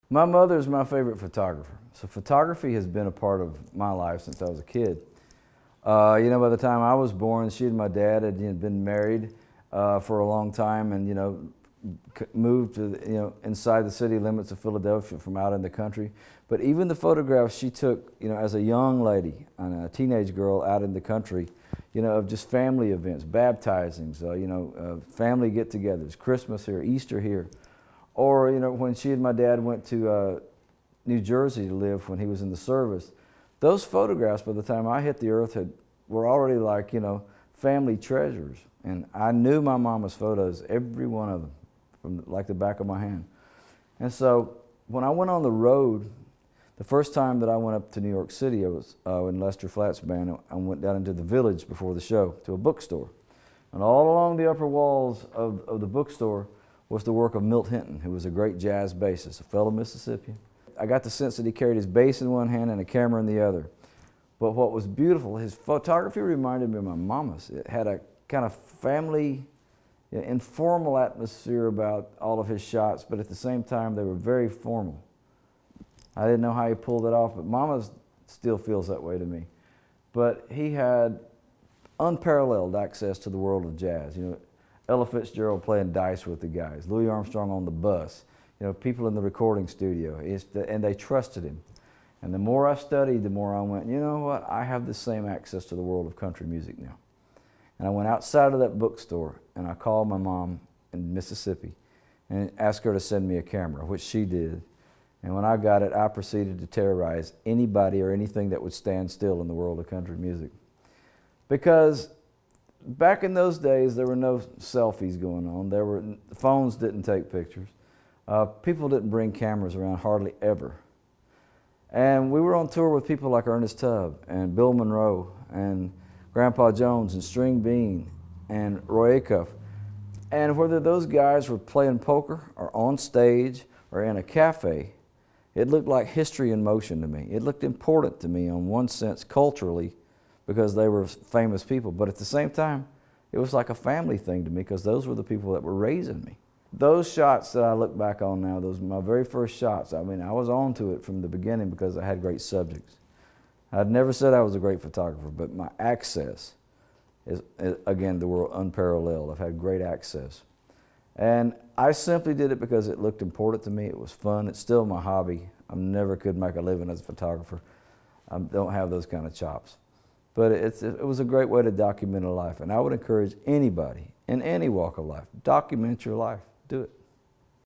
My mother is my favorite photographer. So photography has been a part of my life since I was a kid. By the time I was born, she and my dad had been married for a long time, and moved to inside the city limits of Philadelphia from out in the country. But even the photographs she took, as a young lady and a teenage girl out in the country, of just family events, baptizings, family get-togethers, Christmas here, Easter here, or when she and my dad went to New Jersey to live when he was in the service. Those photographs, by the time I hit the earth, were already like, family treasures. And I knew my mama's photos, every one of them, from like the back of my hand. And so when I went on the road, the first time that I went up to New York City, I was in Lester Flatt's band. I went down into the Village before the show to a bookstore. And all along the upper walls of the bookstore was the work of Milt Hinton, who was a great jazz bassist, a fellow Mississippian. I got the sense that he carried his bass in one hand and a camera in the other. But what was beautiful, his photography reminded me of my mama's. It had a kind of family, informal atmosphere about all of his shots, but at the same time they were very formal. I didn't know how he pulled it off, but Mama's still feels that way to me. But he had unparalleled access to the world of jazz. Ella Fitzgerald playing dice with the guys, Louis Armstrong on the bus, people in the recording studio, and they trusted him. And the more I studied, the more I went, you know what, I have the same access to the world of country music now. And I went outside of that bookstore and I called my mom in Mississippi and asked her to send me a camera, which she did. And when I got it, I proceeded to terrorize anybody or anything that would stand still in the world of country music. Because back in those days, there were no selfies going on. Phones didn't take pictures. People didn't bring cameras around hardly ever. And we were on tour with people like Ernest Tubb and Bill Monroe and Grandpa Jones and String Bean and Roy Acuff. And whether those guys were playing poker or on stage or in a cafe, it looked like history in motion to me. It looked important to me in one sense culturally because they were famous people, but at the same time, it was like a family thing to me because those were the people that were raising me. Those shots that I look back on now, those my very first shots, I was on to it from the beginning because I had great subjects. I'd never said I was a great photographer, but my access is again, the world unparalleled. I've had great access. And I simply did it because it looked important to me. It was fun. It's still my hobby. I never could make a living as a photographer. I don't have those kind of chops. But it was a great way to document a life. And I would encourage anybody in any walk of life, document your life. Do it.